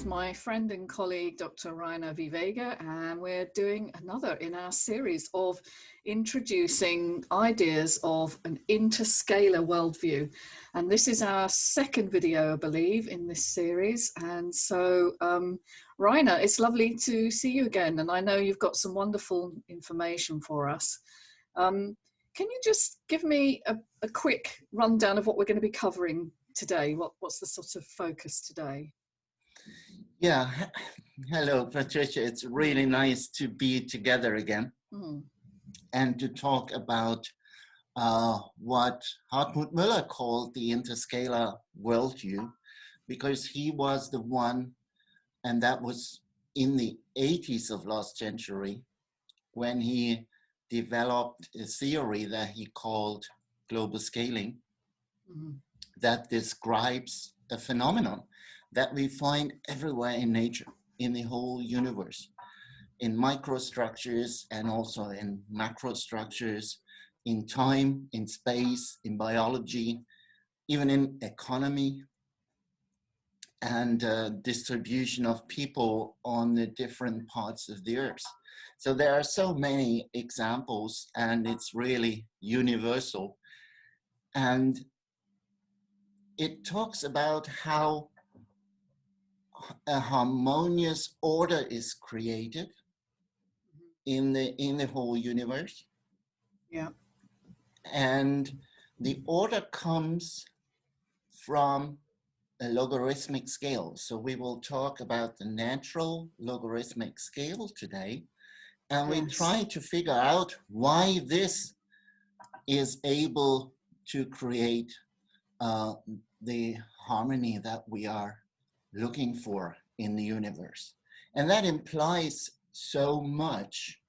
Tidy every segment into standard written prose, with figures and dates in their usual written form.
with my friend and colleague, Dr. Rainer Vivega, and we're doing another in our series of introducing ideas of an interscalar worldview. And this is our second video, I believe, in this series. And so, Rainer, it's lovely to see you again. And I know you've got some wonderful information for us. Can you just give me a quick rundown of what we're going to be covering today? What's the sort of focus today? Yeah, hello Patricia, it's really nice to be together again and to talk about what Hartmut Müller called the Interscalar Worldview, because he was the one, and that was in the 80s of last century, when he developed a theory that he called global scaling that describes a phenomenon that we find everywhere in nature, in the whole universe, in microstructures and also in macrostructures, in time, in space, in biology, even in economy, and distribution of people on the different parts of the earth. So there are so many examples, and it's really universal. And it talks about how a harmonious order is created in the whole universe. Yeah. And the order comes from a logarithmic scale. So we will talk about the natural logarithmic scale today. And we try to figure out why this is able to create the harmony that we are looking for in the universe. And that implies so much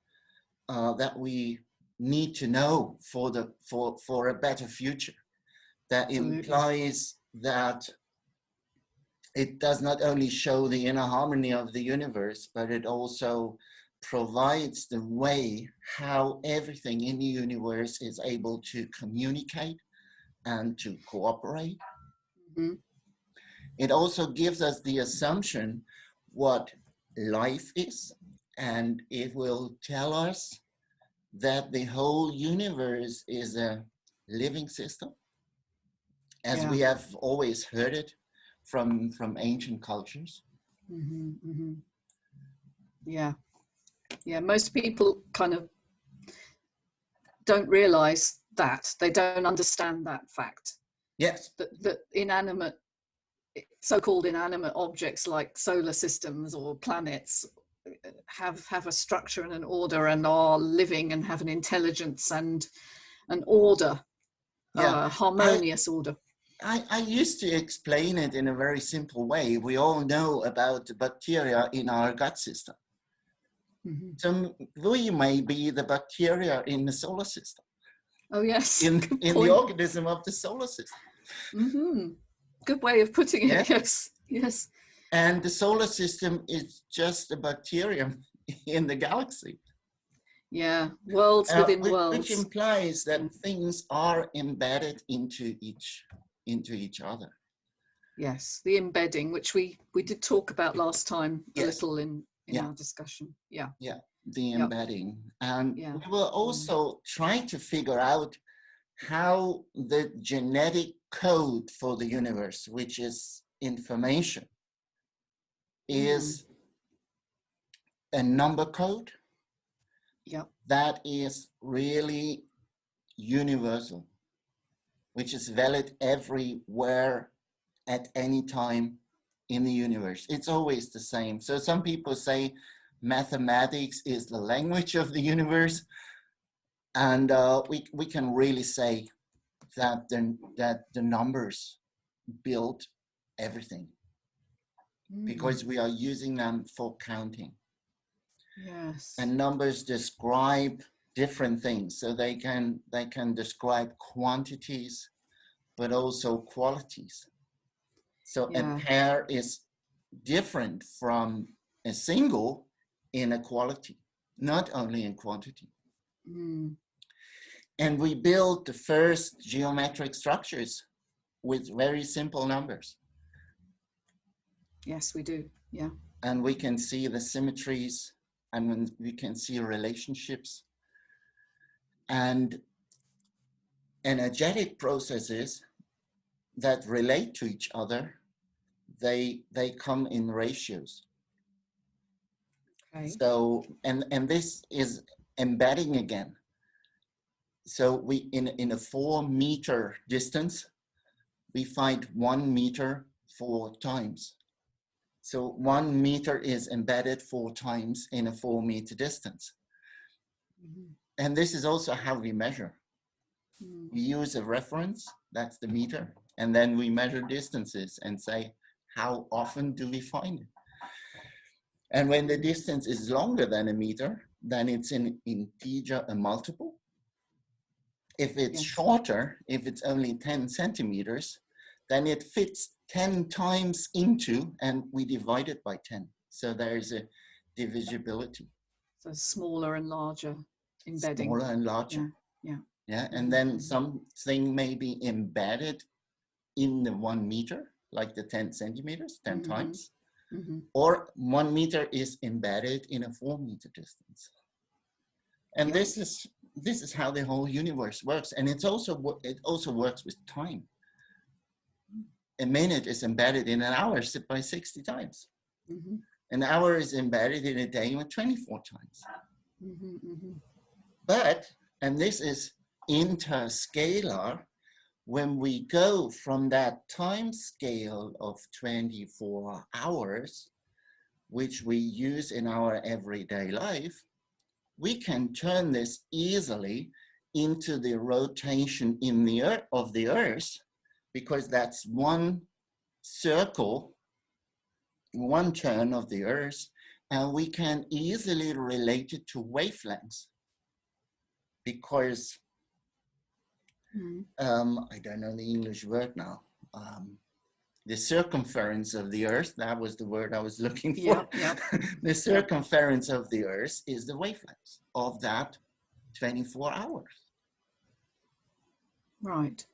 that we need to know for a better future. That implies that it does not only show the inner harmony of the universe, but it also provides the way how everything in the universe is able to communicate and to cooperate. It also gives us the assumption what life is, and it will tell us that the whole universe is a living system, as we have always heard it from ancient cultures. Yeah, most people kind of don't realize that. They don't understand that fact. Yes. That inanimate, so-called inanimate objects like solar systems or planets have a structure and an order and are living and have an intelligence and an order, harmonious order. I used to explain it in a very simple way. We all know about the bacteria in our gut system. So we may be the bacteria in the solar system. Oh yes, in the organism of the solar system. Good way of putting it. Yes. And the solar system is just a bacterium in the galaxy. Yeah, worlds within worlds. Which implies that things are embedded into each other. Yes, the embedding, which we did talk about last time a little in our discussion. Yeah, the embedding. And we will also try to figure out how the genetic code for the universe, which is information, is a number code that is really universal, which is valid everywhere at any time in the universe. It's always the same. So some people say mathematics is the language of the universe, and we can really say that the numbers build everything, because we are using them for counting. Yes. And numbers describe different things. So they can describe quantities, but also qualities. So a pair is different from a single in a quality, not only in quantity. And we built the first geometric structures with very simple numbers. Yes, we do. Yeah. And we can see the symmetries, and we can see relationships. And energetic processes that relate to each other, they come in ratios. Okay. So, and this is embedding again. So we, in a 4 meter distance, we find 1 meter 4 times. So 1 meter is embedded 4 times in a 4 meter distance. Mm-hmm. And this is also how we measure. Mm-hmm. We use a reference, that's the meter, and then we measure distances and say, how often do we find it? And when the distance is longer than a meter, then it's an integer, a multiple. If it's shorter, if it's only 10 centimeters, then it fits 10 times into, and we divide it by 10. So there's a divisibility. So smaller and larger embedding. Smaller and larger. Yeah. Yeah. And then something may be embedded in the 1 meter, like the 10 centimeters, 10 times. Mm-hmm. Or 1 meter is embedded in a 4 meter distance. And this is how the whole universe works. And it also works with time. A minute is embedded in an hour by 60 times. Mm-hmm. An hour is embedded in a day with 24 times. Mm-hmm, mm-hmm. But, and this is interscalar, when we go from that time scale of 24 hours, which we use in our everyday life, we can turn this easily into the rotation in the earth, of the Earth, because that's 1 circle, 1 turn of the Earth, and we can easily relate it to wavelengths. Because, I don't know the English word now, the circumference of the Earth, that was the word I was looking for. Yeah. The circumference of the Earth is the wavelengths of that 24 hours. Right.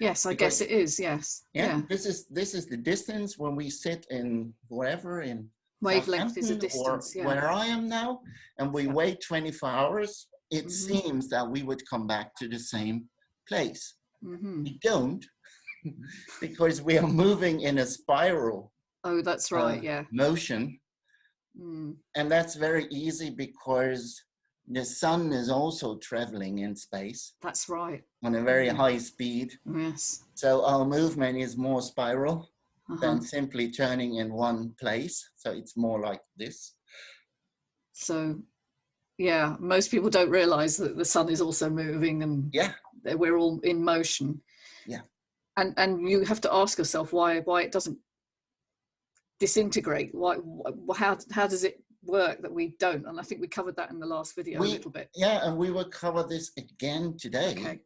Yes, I guess it is, yes. Yeah. This is the distance when we sit in wherever in wavelength is a distance, or where I am now, and we wait 24 hours, it seems that we would come back to the same place. We don't, because we are moving in a spiral. Oh, that's right, motion. And that's very easy because the sun is also traveling in space. That's right. On a very high speed. Yes. So our movement is more spiral than simply turning in one place. So it's more like this. So, yeah, most people don't realize that the sun is also moving and that we're all in motion. Yeah. And you have to ask yourself why it doesn't disintegrate. How does it work that we don't? And I think we covered that in the last video a little bit. Yeah, and we will cover this again today. Okay.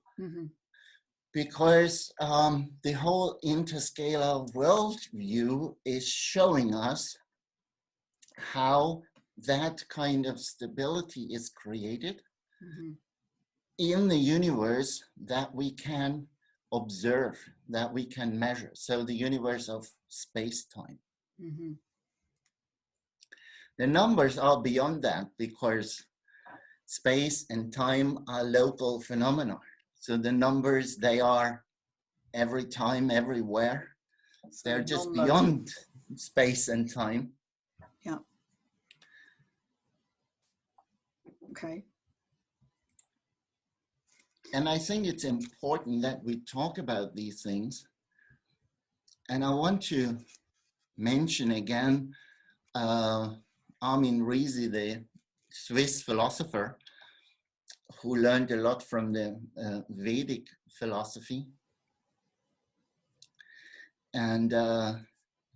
Because the whole interscalar worldview is showing us how that kind of stability is created in the universe that we can observe, that we can measure. So the universe of space-time. The numbers are beyond that because space and time are local phenomena. So the numbers, they are every time, everywhere. So they're just beyond space and time. Yeah. Okay. And I think it's important that we talk about these things. And I want to mention again Armin Rizzi, the Swiss philosopher, who learned a lot from the Vedic philosophy. And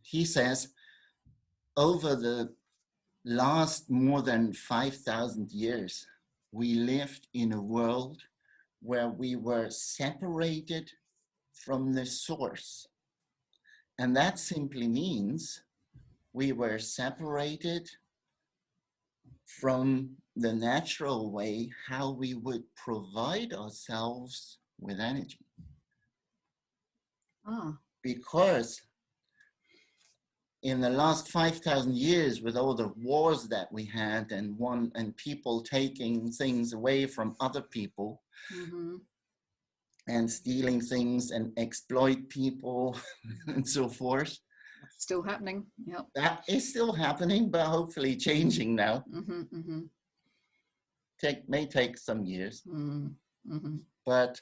he says, over the last more than 5,000 years, we lived in a world where we were separated from the source. And that simply means we were separated from the natural way how we would provide ourselves with energy. Because in the last 5,000 years, with all the wars that we had and people taking things away from other people, and stealing things and exploit people and so forth. Still happening. Yep. That is still happening, but hopefully changing now. May take some years. But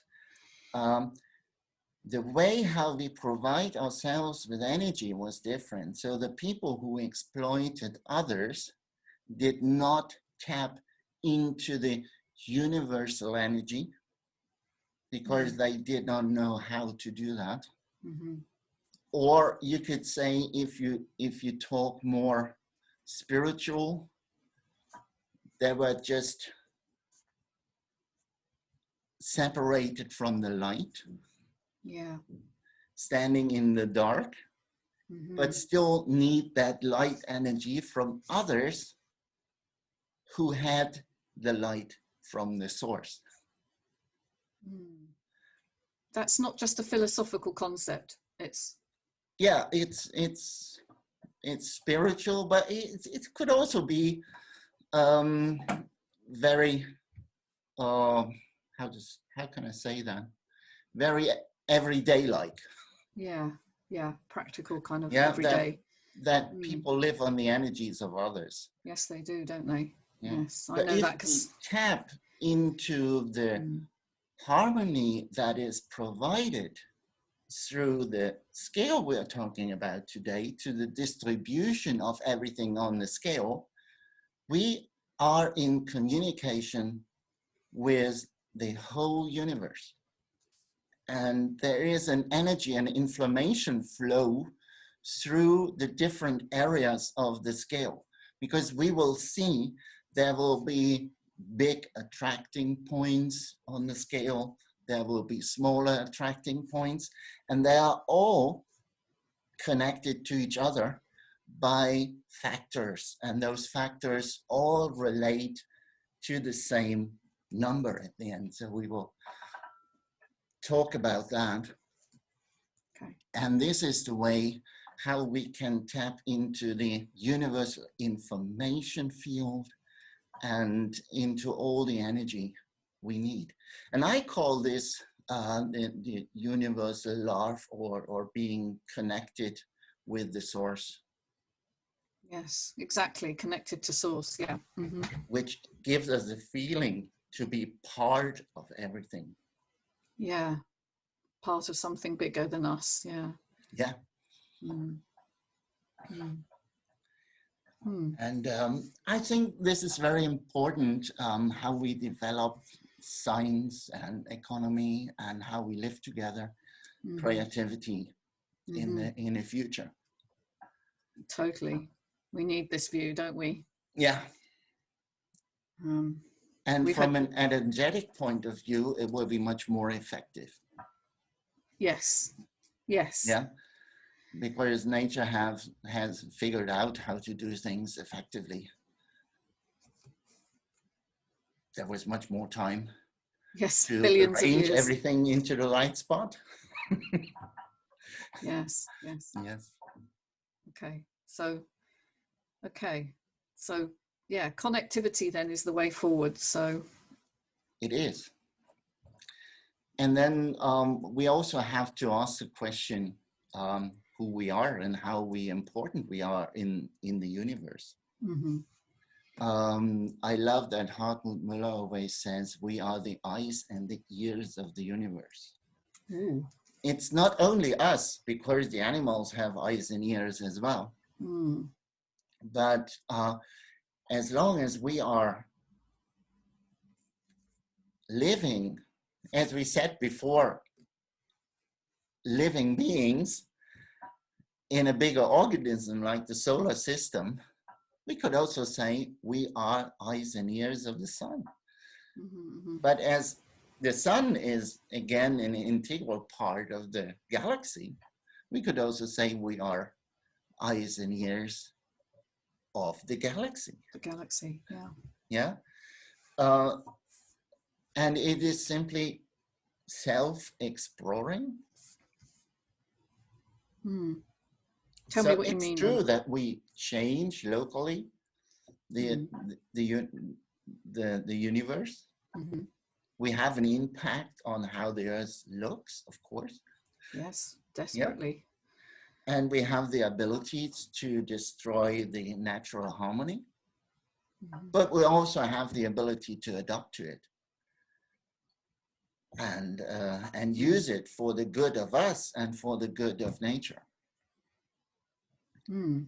the way how we provide ourselves with energy was different. So the people who exploited others did not tap into the universal energy, because they did not know how to do that. Or you could say, if you talk more spiritual, they were just separated from the light, standing in the dark, but still need that light energy from others who had the light from the source. That's not just a philosophical concept. It's spiritual, but it could also be very how can I say that? Very everyday like. Practical kind of everyday. That people live on the energies of others. Yes, they do, don't they? Yeah. Yes, I know that. If we tap into the harmony that is provided through the scale we are talking about today, to the distribution of everything on the scale, we are in communication with the whole universe. And there is an energy and information flow through the different areas of the scale, because we will see there will be big attracting points on the scale, there will be smaller attracting points, and they are all connected to each other by factors, and those factors all relate to the same number at the end. So we will talk about that. Okay. And this is the way how we can tap into the universal information field and into all the energy we need. And I call this the universal love, or being connected with the source. Yes, exactly. Connected to source, yeah. Which gives us a feeling to be part of everything. Yeah, part of something bigger than us, yeah. Yeah. And I think this is very important, how we develop science and economy and how we live together, creativity in the future. Totally. We need this view, don't we? Yeah. And from an energetic point of view, it will be much more effective. Yes. Yes. Yeah. Because nature has figured out how to do things effectively. There was much more time to arrange everything into the right spot. Yes, yes. Yes. Okay, so yeah, connectivity then is the way forward. So it is. And then we also have to ask the question, who we are and how important we are in the universe. I love that Hartmut Müller always says we are the eyes and the ears of the universe. It's not only us, because the animals have eyes and ears as well. But as long as we are living, as we said before, living beings in a bigger organism like the solar system, we could also say we are eyes and ears of the sun. But as the sun is, again, an integral part of the galaxy, we could also say we are eyes and ears of the galaxy. The galaxy, yeah. Yeah. And it is simply self-exploring. Tell me what you mean. It's true that we change locally the universe. Mm-hmm. We have an impact on how the Earth looks, of course. Yes, desperately. Yeah. And we have the ability to destroy the natural harmony. Mm-hmm. But we also have the ability to adapt to it and use it for the good of us and for the good of nature. Mm.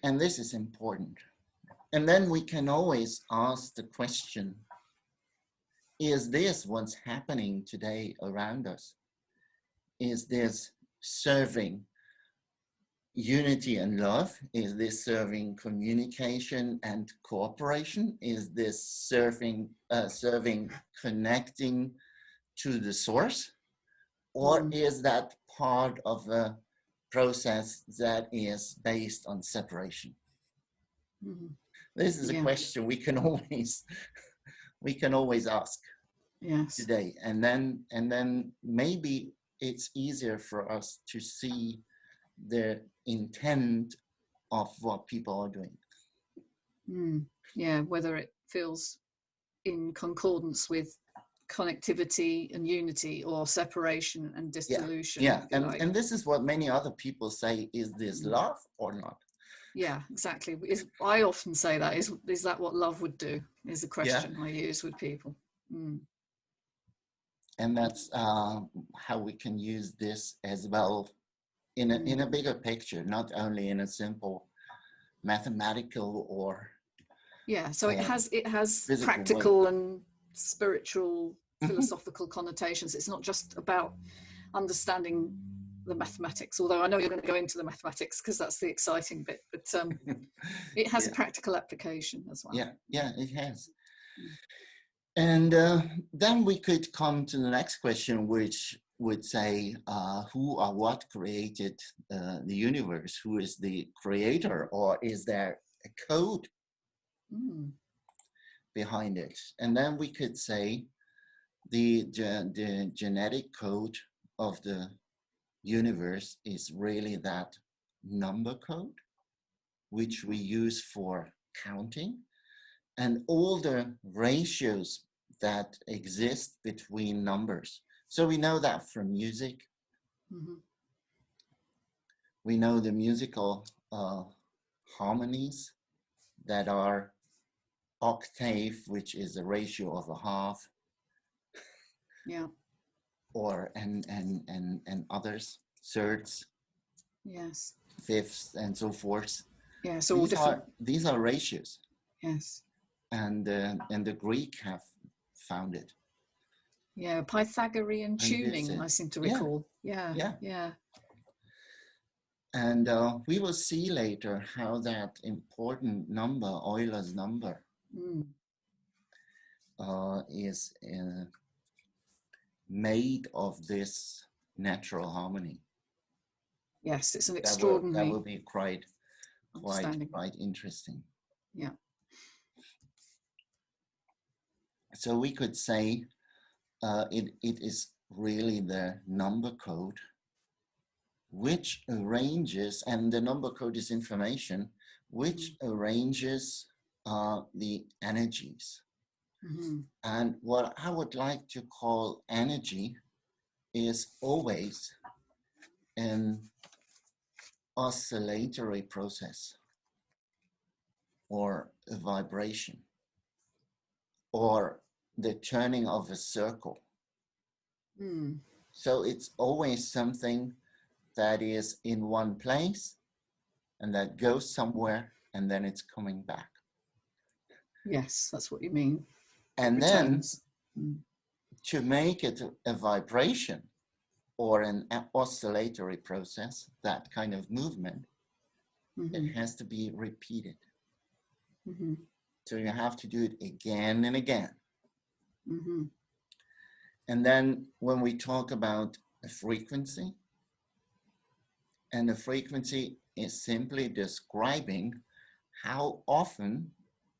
And this is important. And then we can always ask the question, is this what's happening today around us? Is this serving unity and love? Is this serving communication and cooperation? Is this serving connecting to the source? Or is that part of a process that is based on separation? Mm-hmm. This is a question we can always ask today, and then maybe it's easier for us to see the intent of what people are doing. Yeah, whether it feels in concordance with connectivity and unity or separation and dissolution. Yeah. And this is what many other people say, is this love or not? Yeah, exactly. I often say that, is that what love would do, is the question I use with people. And that's how we can use this as well in a bigger picture, not only in a simple mathematical or so it has practical way. And spiritual philosophical connotations. It's not just about understanding the mathematics, although I know you're going to go into the mathematics because that's the exciting bit, but it has practical application as well. Yeah, it has. And then we could come to the next question, which would say, who or what created the universe? Who is the creator, or is there a code behind it? And then we could say the genetic code of the universe is really that number code, which we use for counting, and all the ratios that exist between numbers. So we know that from music. We know the musical harmonies that are octave, which is a ratio of a half. Yeah. Or and others, thirds, yes, fifths, and so forth. Yeah, so all different. These are ratios. Yes. And the Greek have found it. Yeah, Pythagorean tuning, I seem to recall. Yeah. And we will see later how that important number, Euler's number, is made of this natural harmony. Yes, it's an extraordinary. That will be quite interesting. Yeah. So we could say it is really the number code which arranges, and the number code is information, which arranges the energies. And what I would like to call energy is always an oscillatory process, or a vibration, or the turning of a circle. So it's always something that is in one place and that goes somewhere and then it's coming back. Yes, that's what you mean. And then to make it a vibration or an oscillatory process, that kind of movement, it has to be repeated. So you have to do it again and again. And then when we talk about a frequency, and the frequency is simply describing how often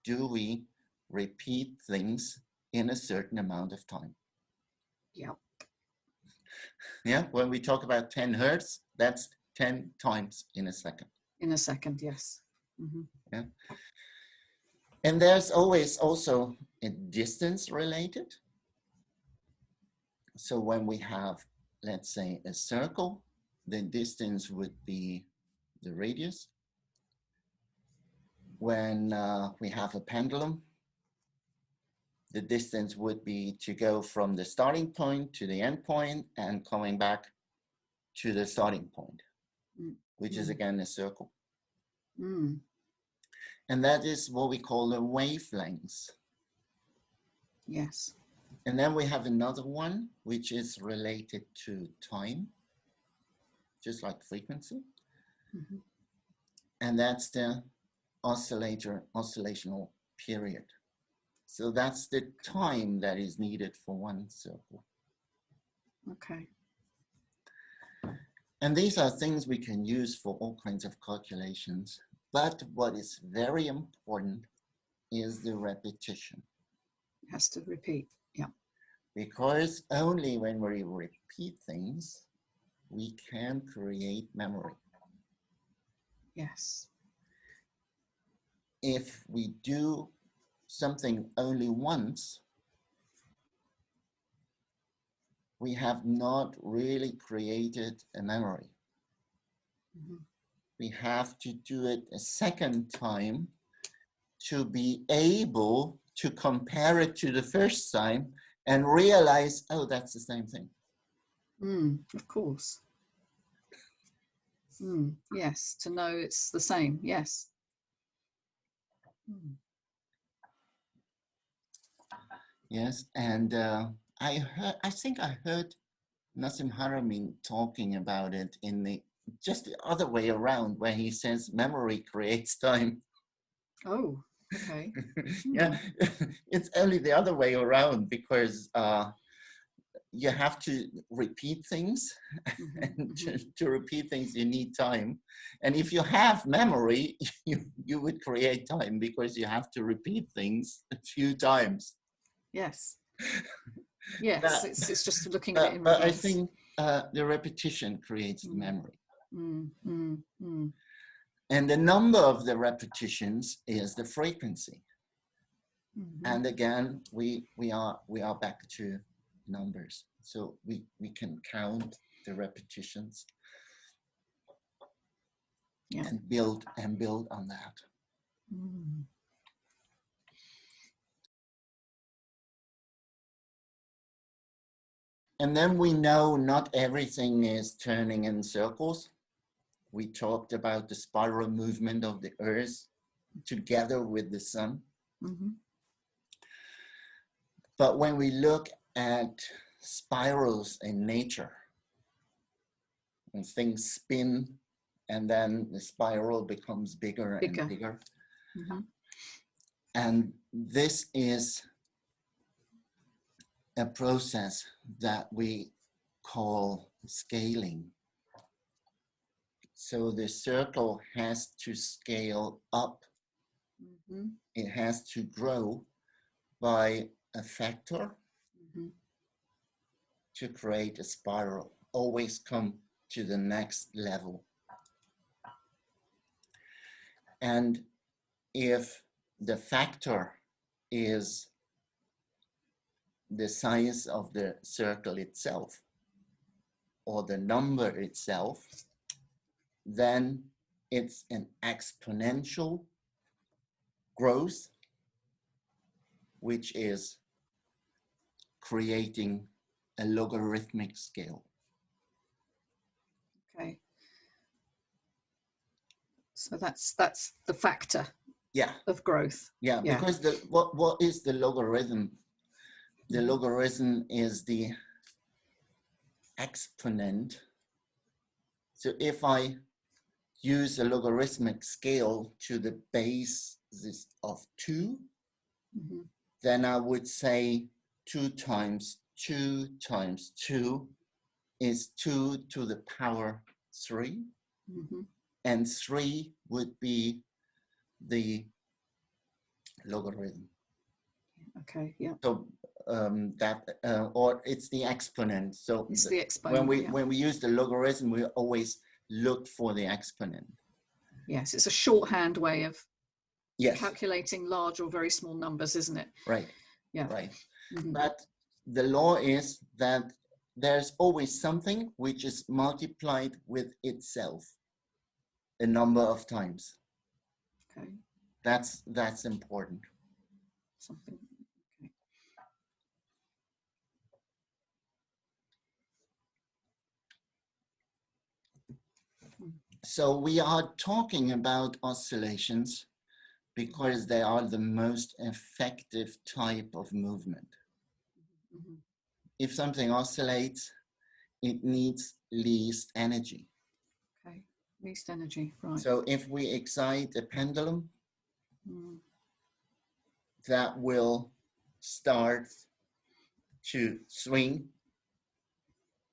do we repeat things in a certain amount of time. Yeah, when we talk about 10 hertz, that's 10 times in a second. In a second, yes. Mm-hmm. Yeah. And there's always also a distance related. So when we have, let's say, a circle, the distance would be the radius. When we have a pendulum, the distance would be to go from the starting point to the end point and coming back to the starting point, which is again a circle. Mm. And that is what we call the wavelengths. Yes. And then we have another one, which is related to time, just like frequency. Mm-hmm. And that's the oscillational period. So that's the time that is needed for one circle. Okay. And these are things we can use for all kinds of calculations. But what is very important is the repetition. It has to repeat, yeah. Because only when we repeat things, we can create memory. Yes. If we do something only once, we have not really created a memory. Mm-hmm. We have to do it a second time to be able to compare it to the first time and realize, oh, that's the same thing. Of course. Yes, to know it's the same, yes. Yes, and I think I heard Nassim Haramein talking about it in the just the other way around, where he says memory creates time. Oh, okay. Yeah, it's only the other way around because you have to repeat things, and to repeat things you need time. And if you have memory, you would create time because you have to repeat things a few times. Yes. Yes, But, it's just looking at it in reverse. But I think the repetition creates the memory. And the number of the repetitions is the frequency. And again, we are back to numbers. So we can count the repetitions and build on that. And then we know not everything is turning in circles. We talked about the spiral movement of the Earth together with the sun. But when we look at spirals in nature, and things spin, and then the spiral becomes bigger. And bigger. And this is a process that we call scaling. So the circle has to scale up. It has to grow by a factor to create a spiral, always come to the next level. And if the factor is the size of the circle itself or the number itself, then it's an exponential growth, which is creating a logarithmic scale. Okay. So that's the factor of growth. Yeah, because what is the logarithm? The logarithm is the exponent. So if I use a logarithmic scale to the base of 2, then I would say 2 times 2 times 2 is 2 to the power 3. And 3 would be the logarithm. Okay, yeah. So or it's the exponent. So it's the exponent, when we use the logarithm, we always look for the exponent. Yes, it's a shorthand way of Yes. calculating large or very small numbers, isn't it? Right. Yeah. Right. Mm-hmm. But the law is that there's always something which is multiplied with itself a number of times. Okay. That's important. Something. Okay. So we are talking about oscillations because they are the most effective type of movement. Mm-hmm. If something oscillates, it needs least energy. Okay, least energy, right. So if we excite a pendulum, that will start to swing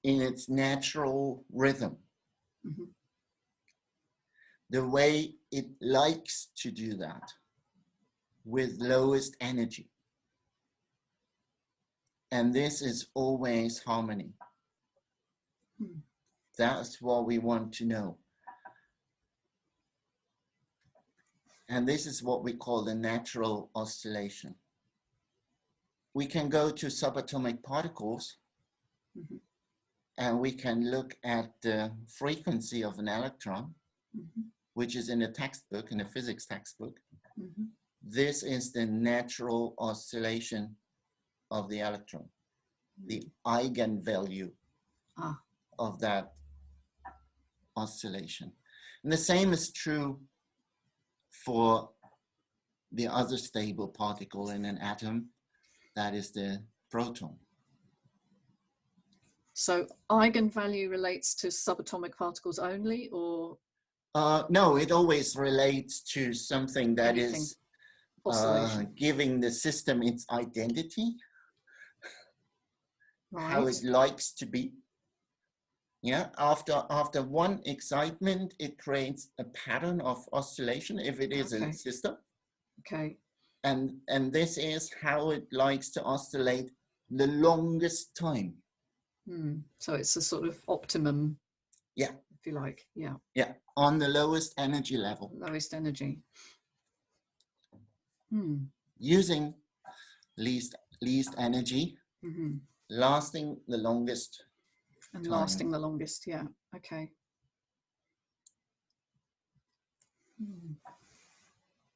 in its natural rhythm. Mm-hmm. The way it likes to do that, with lowest energy. And this is always harmony. That's what we want to know. And this is what we call the natural oscillation. We can go to subatomic particles, and we can look at the frequency of an electron, which is in a textbook, in a physics textbook. This is the natural oscillation of the electron, the eigenvalue of that oscillation. And the same is true for the other stable particle in an atom, that is the proton. So eigenvalue relates to subatomic particles only, or? No, it always relates to something that Anything. is giving the system its identity, Right. how it likes to be. Yeah, after one excitement, it creates a pattern of oscillation if it is a system. Okay. And this is how it likes to oscillate the longest time. So it's a sort of optimum. Yeah. If you like. Yeah. Yeah, on the lowest energy level. Lowest energy. Using least energy, lasting the longest. And time. lasting the longest, yeah. Okay.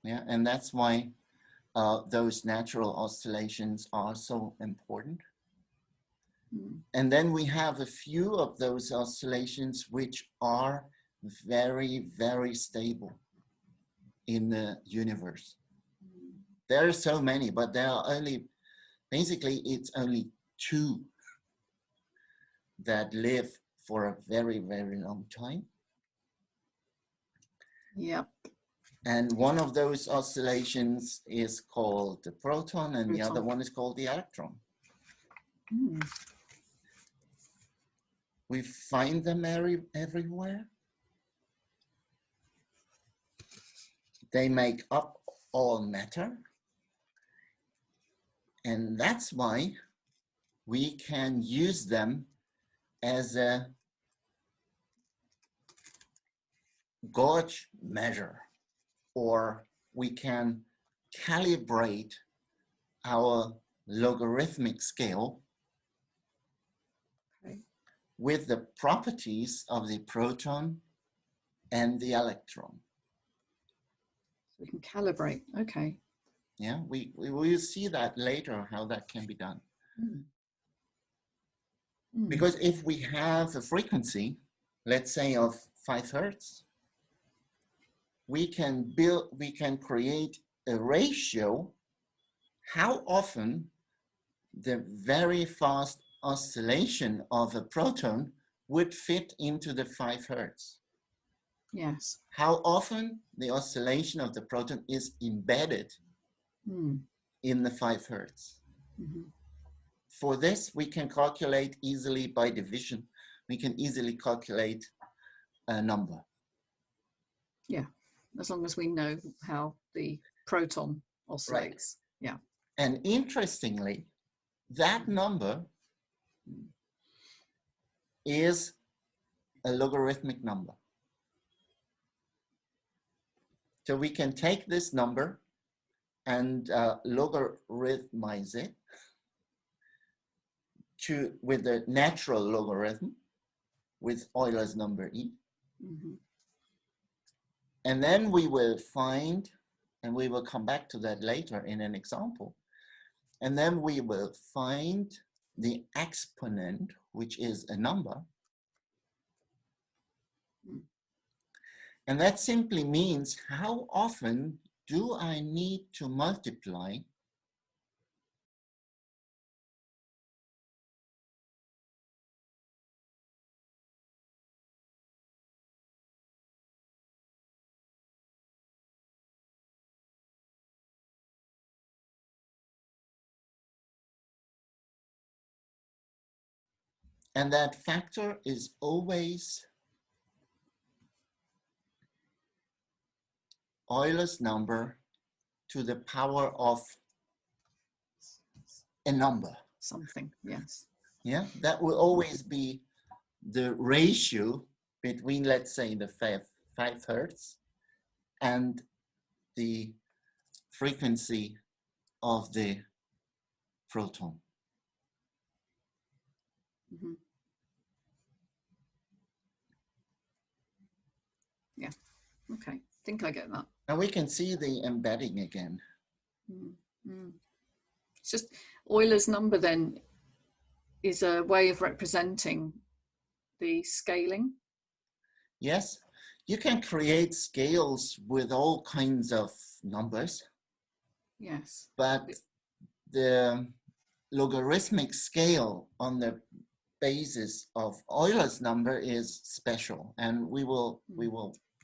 Yeah, and that's why those natural oscillations are so important. And then we have a few of those oscillations which are very, very stable in the universe. There are so many, but there are only, basically it's only two that live for a very, very long time. Yep. And one of those oscillations is called the proton, and the other one is called the electron. We find them everywhere. They make up all matter. And that's why we can use them as a gauge measure, or we can calibrate our logarithmic scale with the properties of the proton and the electron. So we can calibrate, okay. Yeah, we will see that later, how that can be done. Because if we have a frequency, let's say of 5 Hertz, we can create a ratio how often the very fast oscillation of a proton would fit into the 5 Hertz. Yes. How often the oscillation of the proton is embedded in the 5 Hertz. For this, we can calculate easily by division. We can easily calculate a number. Yeah, as long as we know how the proton oscillates. Right. Yeah. And interestingly, that number is a logarithmic number. So we can take this number and logarithmize it with the natural logarithm with Euler's number E. Mm-hmm. And then we will find, and we will come back to that later in an example, and then we will find the exponent, which is a number. And that simply means how often do I need to multiply and that factor is always Euler's number to the power of a number. Something, yes. Yeah, that will always be the ratio between, let's say, the 5 hertz and the frequency of the proton. Mm-hmm. Yeah, okay, I think I get that. Now we can see the embedding again. Mm-hmm. It's just Euler's number then is a way of representing the scaling. Yes, you can create scales with all kinds of numbers. Yes. But the logarithmic scale on the basis of Euler's number is special, and we will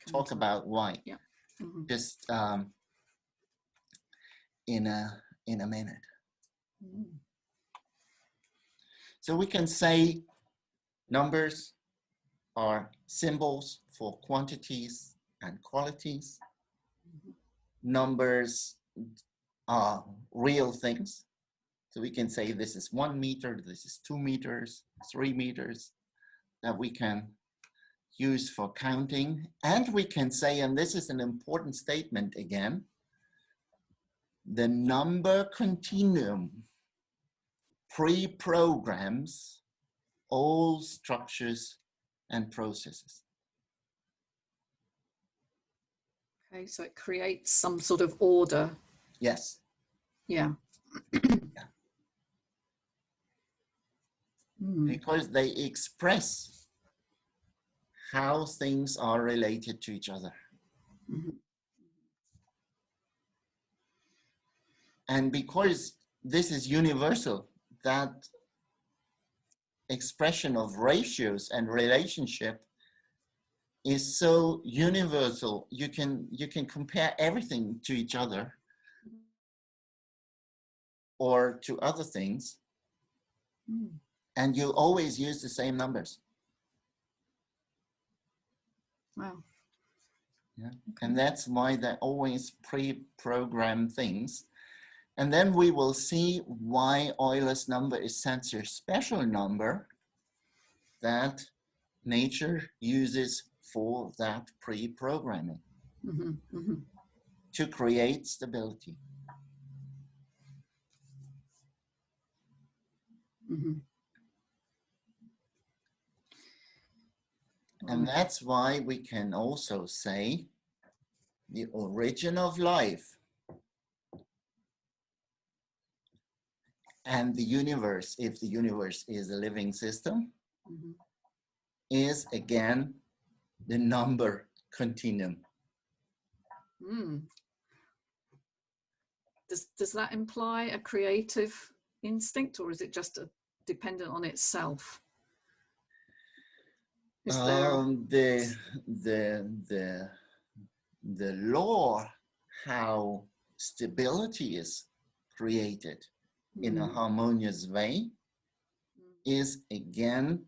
talk about why. Yeah. Mm-hmm. Just in a minute. Mm. So we can say numbers are symbols for quantities and qualities. Mm-hmm. Numbers are real things. So we can say this is 1 meter, this is 2 meters, 3 meters that we can use for counting. And we can say, and this is an important statement again, the number continuum pre-programs all structures and processes. Okay, so it creates some sort of order. Yes. Yeah. Yeah. Mm. Because they express how things are related to each other. Mm-hmm. And because this is universal, that expression of ratios and relationship is so universal. You can compare everything to each other or to other things, and you always use the same numbers. Wow. Yeah. Okay. And that's why they always pre-program things. And then we will see why Euler's number is such a special number that nature uses for that pre-programming to create stability. And that's why we can also say the origin of life and the universe, if the universe is a living system, is again the number continuum. Does that imply a creative instinct, or is it just dependent on itself? Is the law how stability is created in a harmonious way is again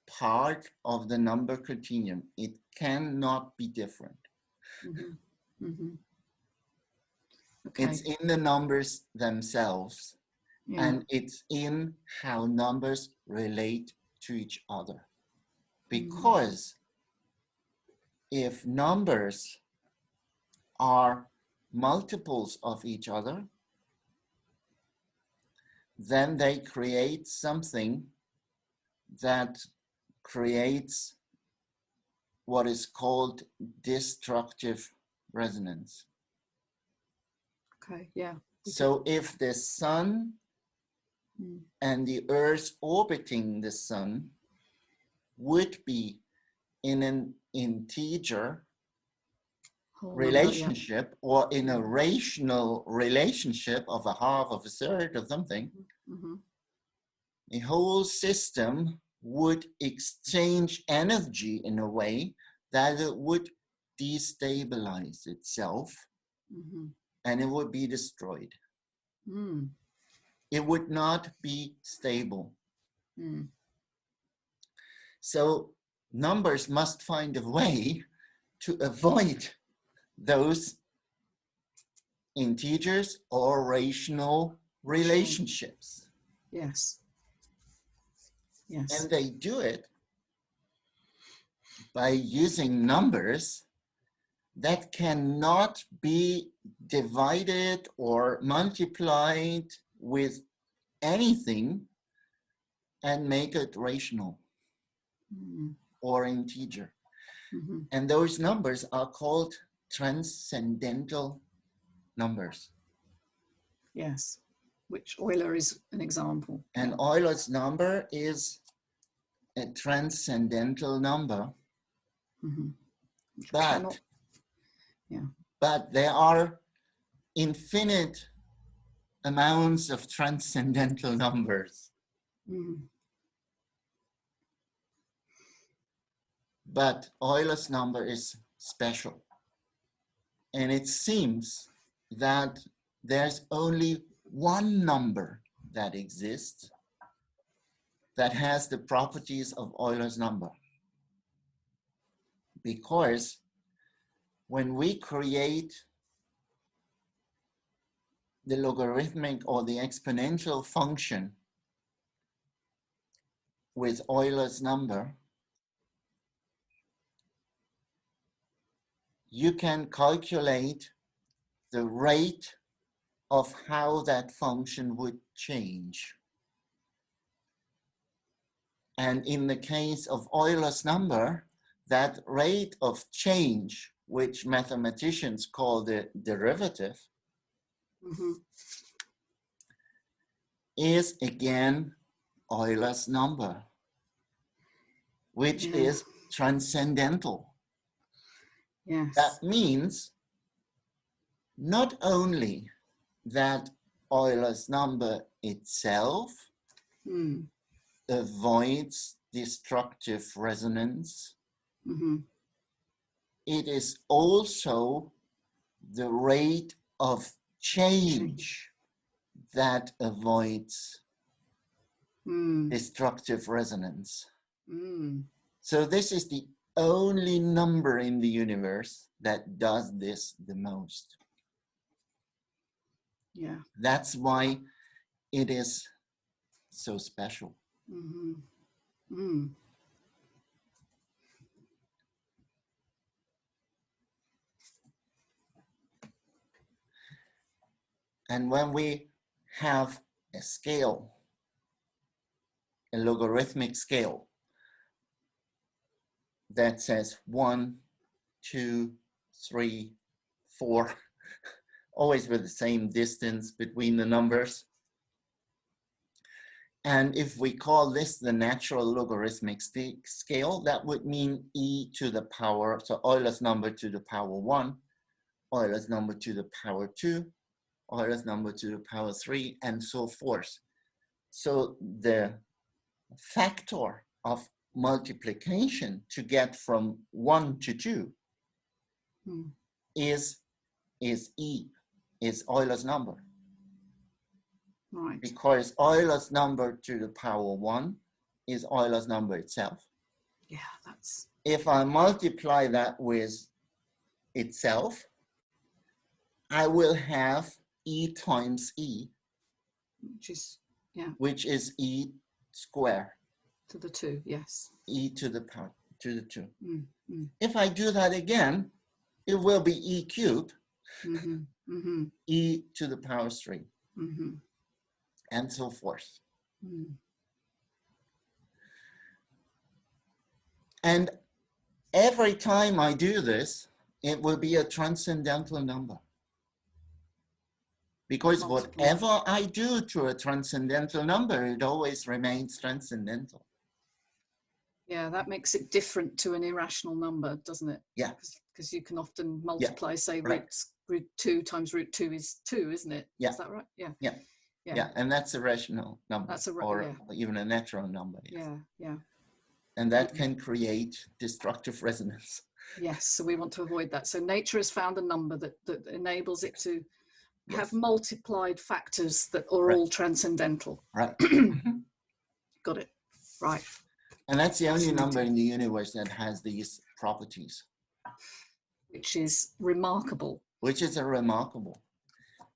part of the number continuum. It cannot be different. Okay. It's in the numbers themselves, and it's in how numbers relate to each other. Because if numbers are multiples of each other, then they create something that creates what is called destructive resonance. Okay, yeah. So if the sun and the Earth orbiting the sun would be in an integer relationship or in a rational relationship of a half, of a third, or something, the whole system would exchange energy in a way that it would destabilize itself and it would be destroyed. It would not be stable. So numbers must find a way to avoid those integers or rational relationships. Yes. Yes. And they do it by using numbers that cannot be divided or multiplied with anything and make it rational or integer. And those numbers are called transcendental numbers. Yes, which Euler is an example. And Euler's number is a transcendental number. But there are infinite amounts of transcendental numbers. But Euler's number is special. And it seems that there's only one number that exists that has the properties of Euler's number. Because when we create the logarithmic or the exponential function with Euler's number, you can calculate the rate of how that function would change. And in the case of Euler's number, that rate of change, which mathematicians call the derivative, is again Euler's number, which is transcendental. Yes. That means not only that Euler's number itself avoids destructive resonance, it is also the rate of change that avoids destructive resonance. So this is the only number in the universe that does this the most. Yeah. That's why it is so special. And when we have a scale, a logarithmic scale, that says 1, 2, 3, 4, always with the same distance between the numbers. And if we call this the natural logarithmic scale, that would mean e to the power, so Euler's number to the power 1, Euler's number to the power 2, Euler's number to the power 3, and so forth. So the factor of multiplication to get from 1 to 2 is E, is Euler's number. Right. Because Euler's number to the power 1 is Euler's number itself. Yeah, that's... If I multiply that with itself, I will have E times E, which is E squared. To the 2, yes. E to the power, to the 2. If I do that again, it will be E cubed, e to the power 3, and so forth. And every time I do this, it will be a transcendental number. Because whatever I do to a transcendental number, it always remains transcendental. Yeah, that makes it different to an irrational number, doesn't it? Yeah. Because you can often multiply, say, right. root 2 times root 2 is 2, isn't it? Yeah. Is that right? Yeah. Yeah. Yeah. Yeah. And that's a rational number. That's or even a natural number. Yes. Yeah. Yeah. And that can create destructive resonance. Yes. So we want to avoid that. So nature has found a number that enables it to have multiplied factors that are all transcendental. Right. Got it. Right. And that's the only number in the universe that has these properties. Which is remarkable. Which is a remarkable.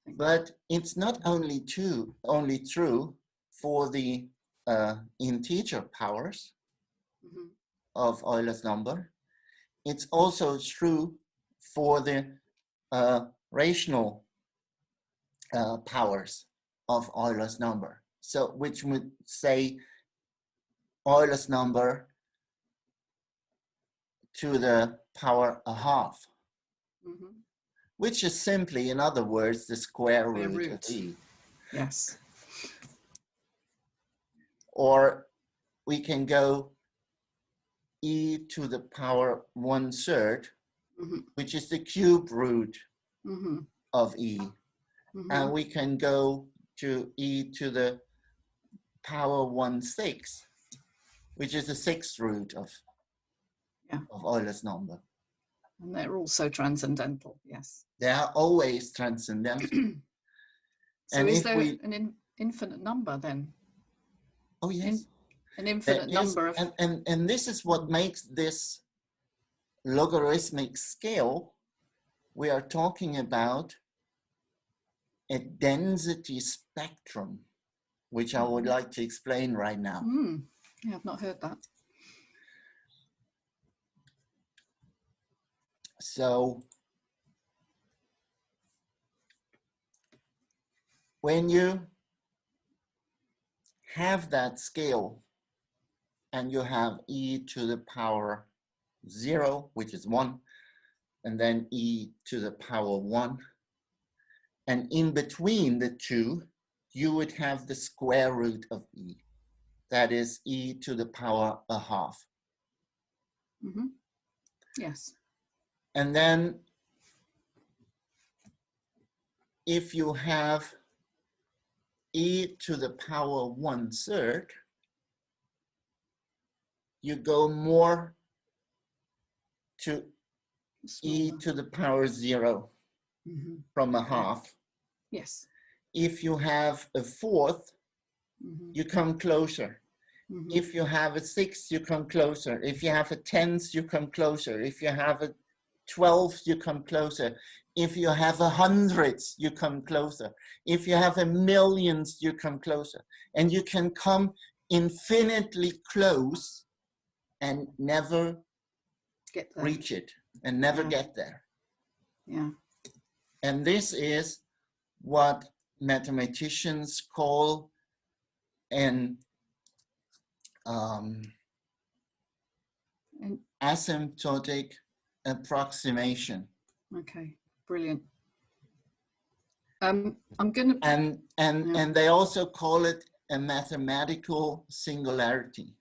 But it's not only true for the integer powers of Euler's number. It's also true for the rational powers of Euler's number. So which would say Euler's number to the power 1/2, which is simply, in other words, the square root of e. Yes. Or we can go e to the power 1/3, which is the cube root of e. And we can go to e to the power 1/6, which is the 6th root of Euler's number. And they're also transcendental, yes. They are always transcendental. So and is there an infinite number then? Oh, yes. An infinite number of... And this is what makes this logarithmic scale we are talking about a density spectrum, which I would like to explain right now. Yeah, I've not heard that. So when you have that scale and you have e to the power 0, which is 1, and then e to the power 1, and in between the two, you would have the square root of e. That is e to the power 1/2. Yes. And then if you have e to the power 1/3, you go more to e to the power 0 from 1/2. Yes. If you have a 4th, you come closer. If you have a 6th, you come closer. If you have a 10th, you come closer. If you have a 12th, you come closer. If you have a 100th, you come closer. If you have a millionth, you come closer. And you can come infinitely close and never reach it and never get there. Yeah. And this is what mathematicians call an asymptotic approximation. Okay, brilliant. I'm gonna and they also call it a mathematical singularity.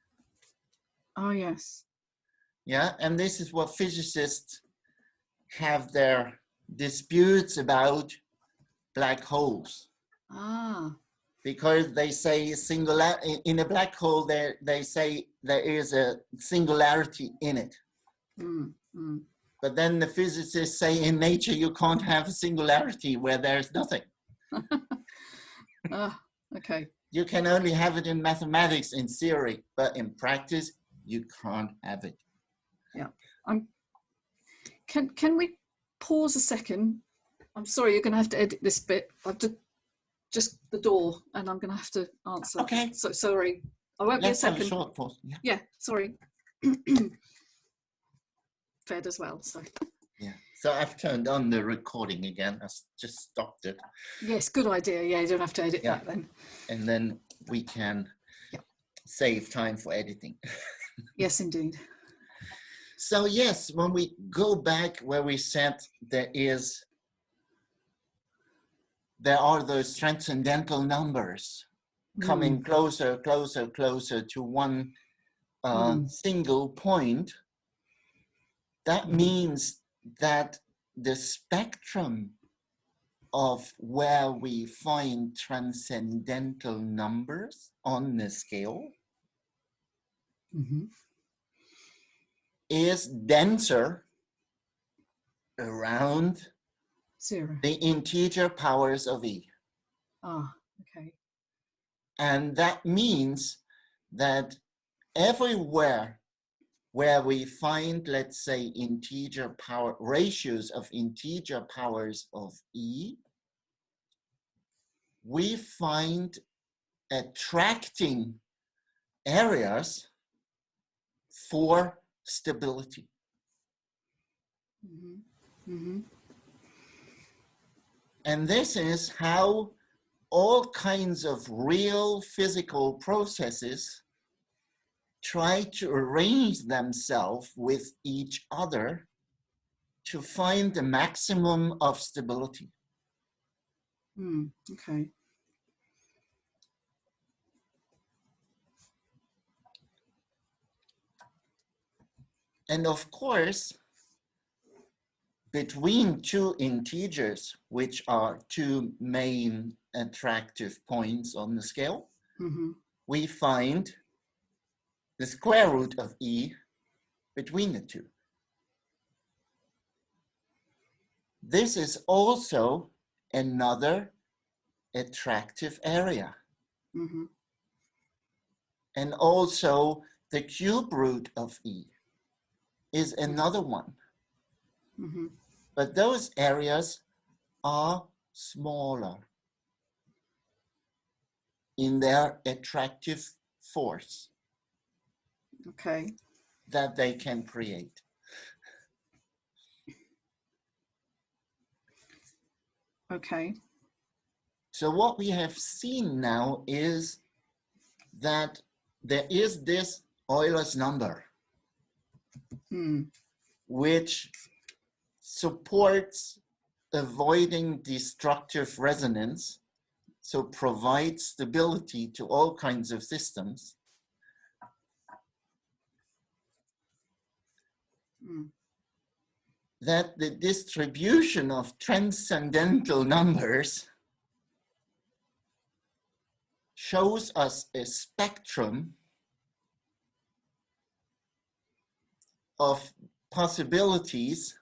Oh yes. Yeah, and this is what physicists have their disputes about black holes. Because they say in a black hole they say there is a singularity in it. But then the physicists say in nature you can't have a singularity where there's nothing. Okay. You can only have it in mathematics in theory, but in practice you can't have it. Yeah. Can we pause a second? I'm sorry, you're going to have to edit this bit. I've just the door, and I'm going to have to answer. Okay. So sorry, I won't be a second. Have a short pause. Yeah. Sorry. Fed as well. So. Yeah. So I've turned on the recording again. I just stopped it. Yes, good idea. Yeah, you don't have to edit that then. And then we can save time for editing. Yes, indeed. So yes, when we go back where we said there are those transcendental numbers coming closer to one single point, that means that the spectrum of where we find transcendental numbers on the scale is denser around zero, the integer powers of E. Ah, okay. And that means that everywhere where we find, let's say, integer power ratios of integer powers of E, we find attracting areas for stability. And this is how all kinds of real physical processes try to arrange themselves with each other to find the maximum of stability. Okay. And of course, between two integers, which are two main attractive points on the scale, we find the square root of E between the two. This is also another attractive area. And also the cube root of E is another one. But those areas are smaller in their attractive force that they can create. Okay. So what we have seen now is that there is this Euler's number, which supports avoiding destructive resonance, so provides stability to all kinds of systems. That the distribution of transcendental numbers shows us a spectrum of possibilities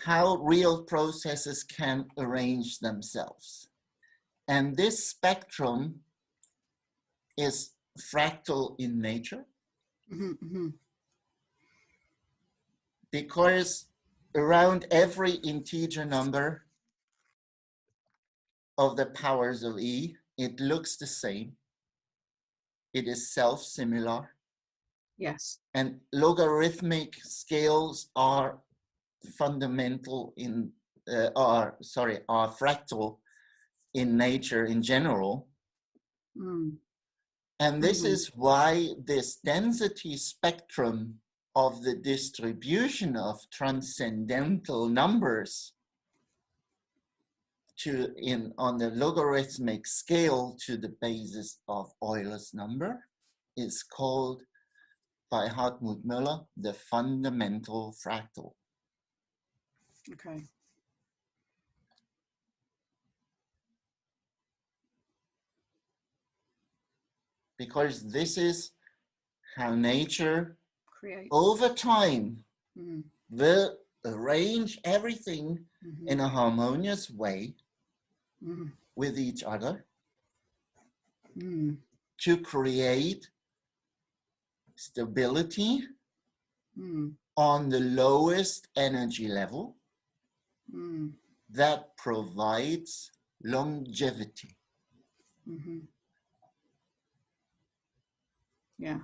how real processes can arrange themselves. And this spectrum is fractal in nature because around every integer number of the powers of E, it looks the same. It is self-similar. Yes. And logarithmic scales are fundamental in, are fractal in nature in general. And this is why this density spectrum of the distribution of transcendental numbers on the logarithmic scale to the basis of Euler's number is called by Hartmut Müller the fundamental fractal. Okay. Because this is how nature over time will arrange everything in a harmonious way with each other to create stability on the lowest energy level that provides longevity. Yeah.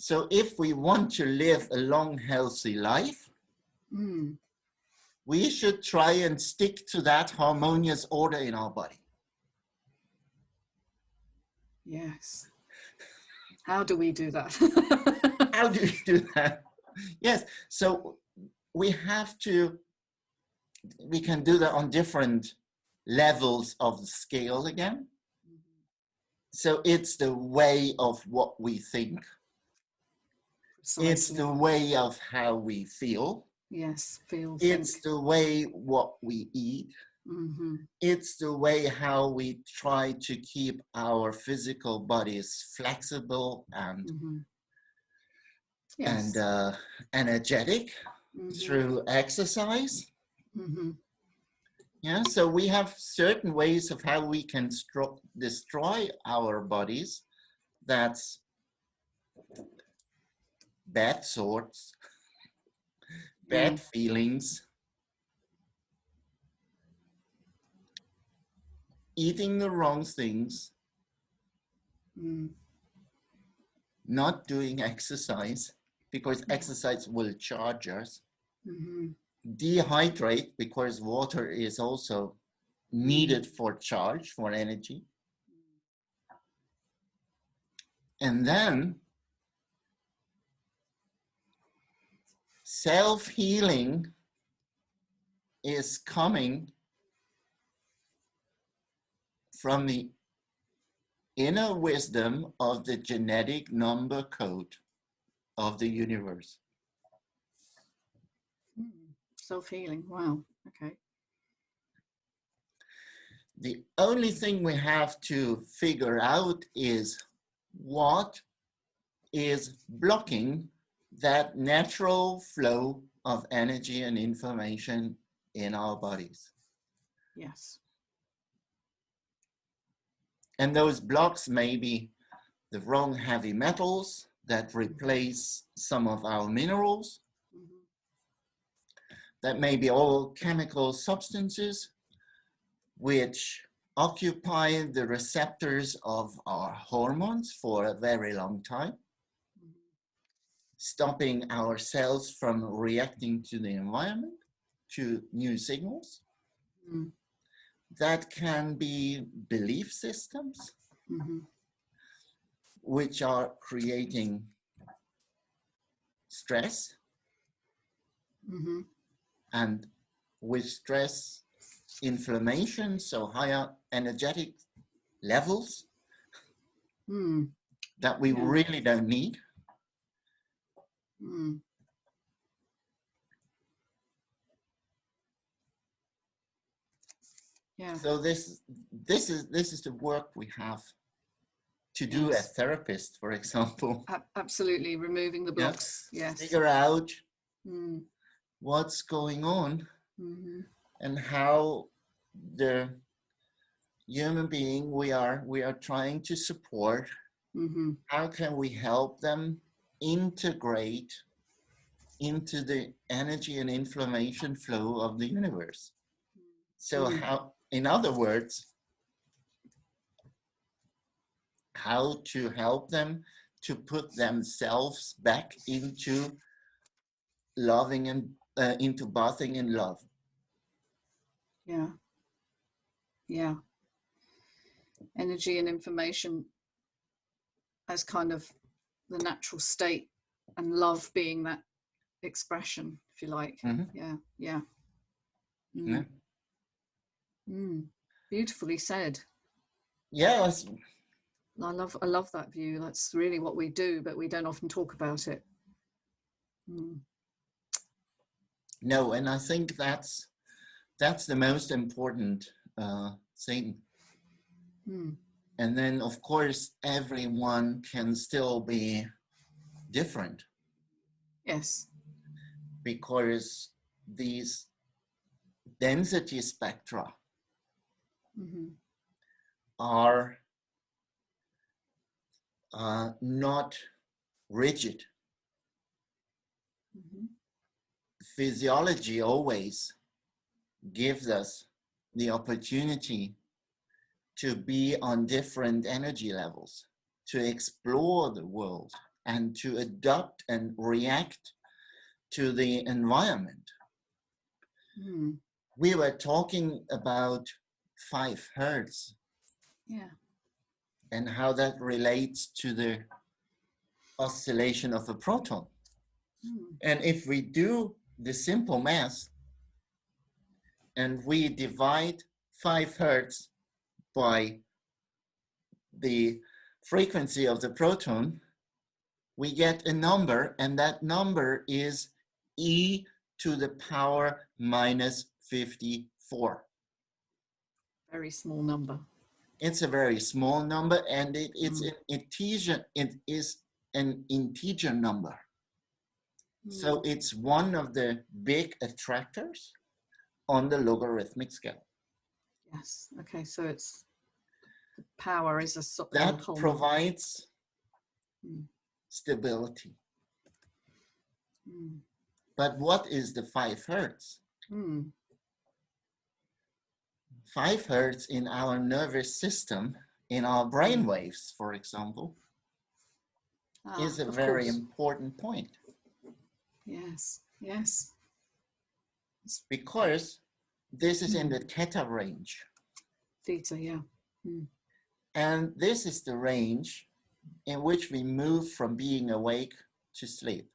So if we want to live a long, healthy life, we should try and stick to that harmonious order in our body. Yes. How do we do that? How do we do that? Yes, so we can do that on different levels of the scale again. So it's the way of what we think. Precisely. It's the way of how we feel. Yes, feel. It's think. the way what we eat. Mm-hmm. It's the way how we try to keep our physical bodies flexible and mm-hmm. Yes. and energetic through exercise. Mm-hmm. Yeah, so we have certain ways of how we can destroy our bodies. That's bad thoughts, bad feelings, eating the wrong things, not doing exercise, because exercise will charge us. Mm-hmm. Dehydrate, because water is also needed for charge, for energy. And then self-healing is coming from the inner wisdom of the genetic number code of the universe. Self-healing, wow, okay. The only thing we have to figure out is what is blocking that natural flow of energy and information in our bodies. Yes. And those blocks may be the wrong heavy metals that replace some of our minerals. Mm-hmm. That may be all chemical substances which occupy the receptors of our hormones for a very long time, stopping our cells from reacting to the environment, to new signals. Mm. That can be belief systems, which are creating stress. And with stress, inflammation, so higher energetic levels that we really don't need. Yeah. So this is the work we have to do as therapists, for example. Absolutely, removing the blocks. Yes. Figure out what's going on and how the human being we are trying to support. How can we help them integrate into the energy and information flow of the universe? So how, in other words, how to help them to put themselves back into loving and into bathing in love. Yeah. Yeah. Energy and information as kind of the natural state, and love being that expression, if you like. Yeah. Yeah. Yeah. Beautifully said. Yes. I love that view. That's really what we do, but we don't often talk about it. No, and I think that's the most important thing. And then, of course, everyone can still be different. Yes. Because these density spectra are not rigid. Physiology always gives us the opportunity to be on different energy levels, to explore the world and to adapt and react to the environment. we were talking about 5 hertz. Yeah. And how that relates to the oscillation of a proton. And if we do the simple math and we divide 5 hertz by the frequency of the proton, we get a number, and that number is e to the power minus 54. Very small number. It's a very small number, and it is an integer number. So it's one of the big attractors on the logarithmic scale. Yes. Okay. So it's the power is a sort of that provides stability. But what is the 5 hertz? 5 hertz in our nervous system, in our brain waves, for example, is a very important point. Yes, yes. Because this is in the theta range. Theta, yeah. And this is the range in which we move from being awake to sleep.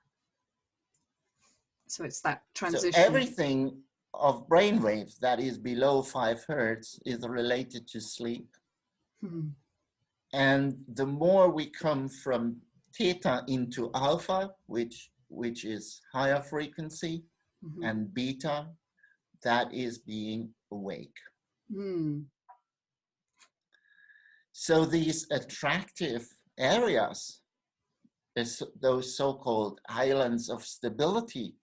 So it's that transition. So everything of brain waves that is below 5 hertz is related to sleep. And the more we come from theta into alpha, which is higher frequency, and beta, that is being awake. So these attractive areas, those so-called islands of stability,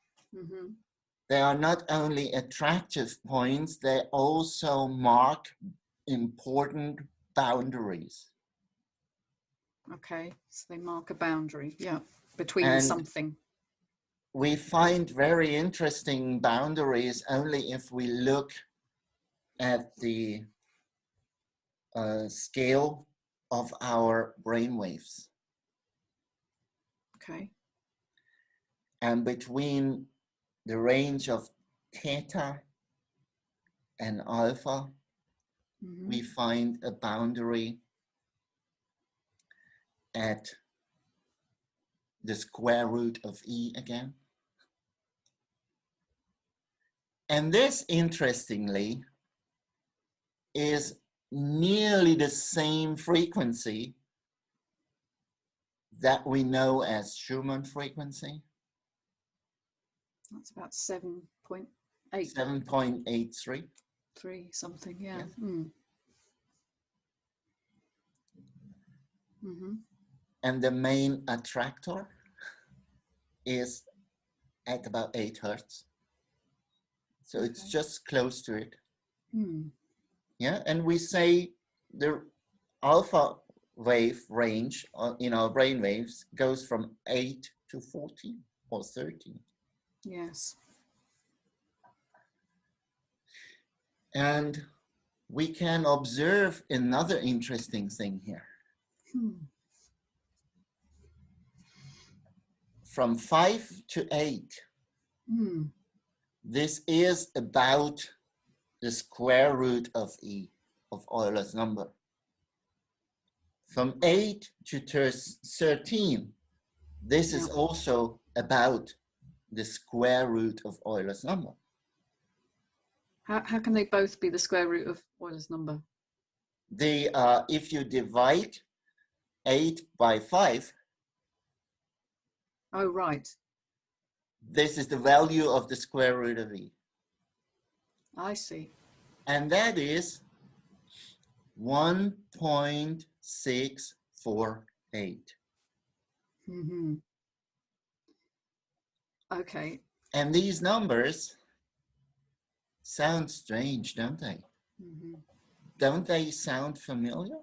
they are not only attractive points, they also mark important boundaries. Okay, so they mark a boundary, yeah, between something. We find very interesting boundaries only if we look at the scale of our brain waves. Okay. And between the range of theta and alpha, we find a boundary at the square root of E again. And this, interestingly, is nearly the same frequency that we know as Schumann frequency. That's about 7.8. 7.83. 3 something, yeah. And the main attractor is at about 8 hertz. So it's just close to it. Yeah, and we say the alpha wave range in our brain waves goes from 8 to 14 or 13. Yes. And we can observe another interesting thing here. From 5 to 8, this is about the square root of E, of Euler's number. From 8 to 13, this is also about the square root of Euler's number. How can they both be the square root of Euler's number? If you divide 8 by 5, oh, right. This is the value of the square root of E. I see. And that is 1.648. Okay. And these numbers sound strange, don't they? Don't they sound familiar?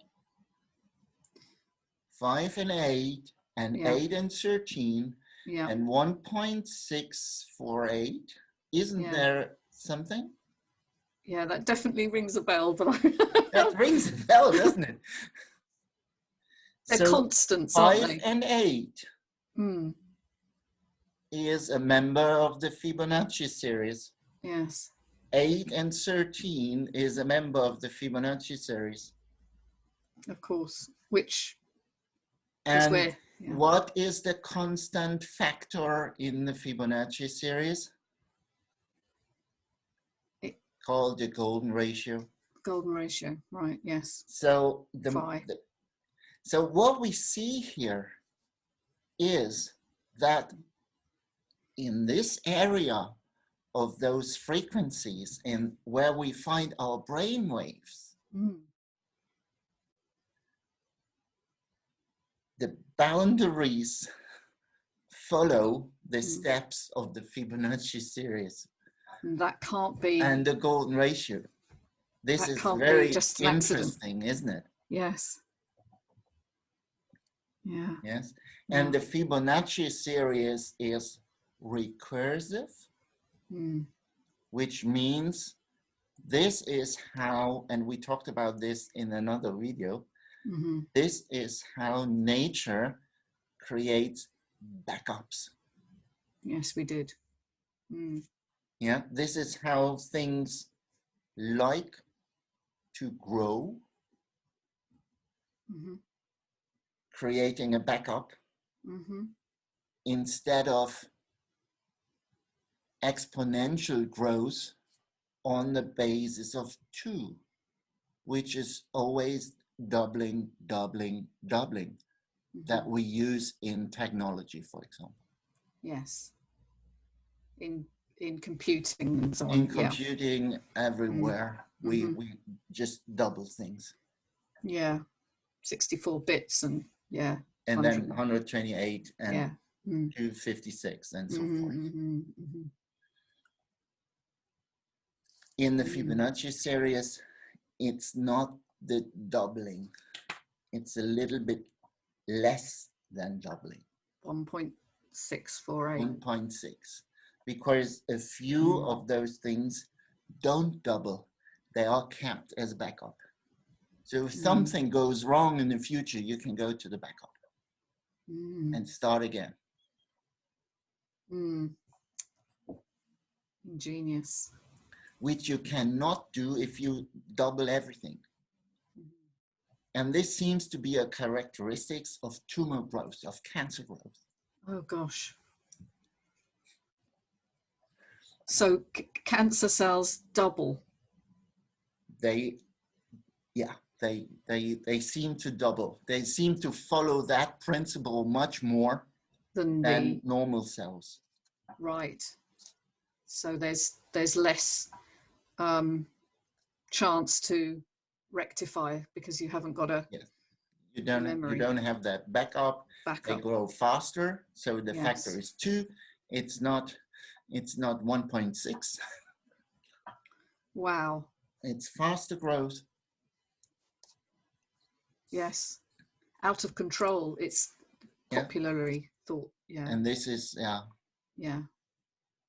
5 and 8, and 8 and 13, and 1.648. Isn't there something? Yeah, that definitely rings a bell, but that rings a bell, doesn't it? They're constants, aren't they? 5 and 8 is a member of the Fibonacci series. Yes. 8 and 13 is a member of the Fibonacci series. Of course, which and is where... What is the constant factor in the Fibonacci series? Called the golden ratio. Golden ratio, right, yes. So, Phi. So what we see here is that in this area of those frequencies in where we find our brain waves, the boundaries follow the steps of the Fibonacci series. That can't be. And the golden ratio. This is very interesting, isn't it? Yes. Yeah. Yes. And the Fibonacci series is recursive, which means this is how, and we talked about this in another video, this is how nature creates backups. Yes, we did. Yeah, this is how things like to grow, creating a backup instead of exponential growth on the basis of 2, which is always doubling, that we use in technology, for example. Yes. In computing and so on. In computing everywhere, we just double things. Yeah, 64 bits and and then 128 and 256 and so forth. In the Fibonacci series, it's not the doubling. It's a little bit less than doubling. 1.648. 1.6. Because a few of those things don't double. They are kept as backup. So if something goes wrong in the future, you can go to the backup and start again. Ingenious. Which you cannot do if you double everything. And this seems to be a characteristic of tumor growth, of cancer growth. Oh gosh. So cancer cells double. They seem to double. They seem to follow that principle much more than normal cells. Right. So there's less chance to rectify because you haven't got a you don't have that backup. They grow faster, so the factor is 2. It's not 1.6. Wow. It's faster growth. Yes. Out of control, it's popularly thought. Yeah. And this is Yeah.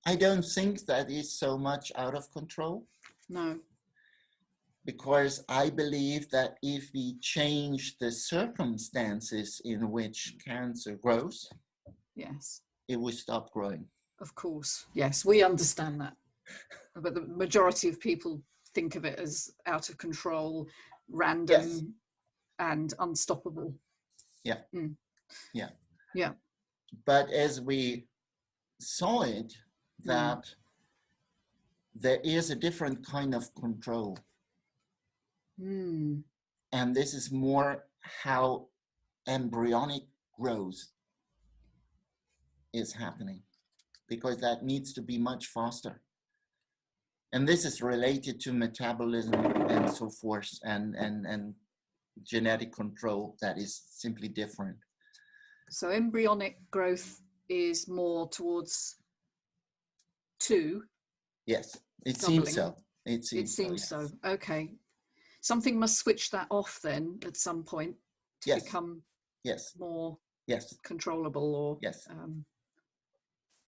I don't think that is so much out of control. No. Because I believe that if we change the circumstances in which cancer grows, it will stop growing. Of course, yes, we understand that. But the majority of people think of it as out of control, random, and unstoppable. Yeah. But as we saw it, that there is a different kind of control. And this is more how embryonic growth is happening, because that needs to be much faster. And this is related to metabolism and so forth, and genetic control that is simply different. So embryonic growth is more towards 2. Yes, it doubling. Seems so. It seems so. Okay. Something must switch that off then at some point to become more controllable, or